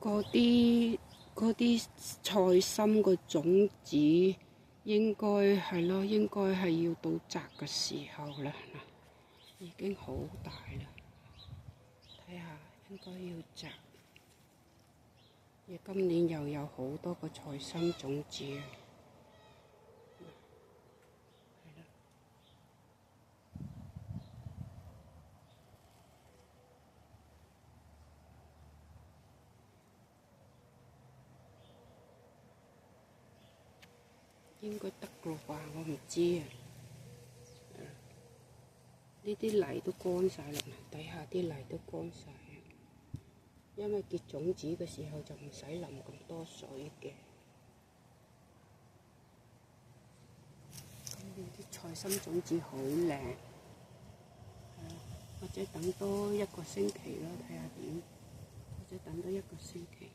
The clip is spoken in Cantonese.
嗰啲菜心個種子應該係咯，應該係要到摘嘅時候啦。嗱，已經好大啦，睇下應該要摘。而今年又有好多個菜心種子啊！應該得㗎啩，我唔知啊。呢啲泥都乾晒啦，底下啲泥都乾晒。因為結種子嘅時候就唔使淋咁多水嘅。今年啲菜心種子好靚，或者等多一個星期咯，睇下點，或者等多一個星期。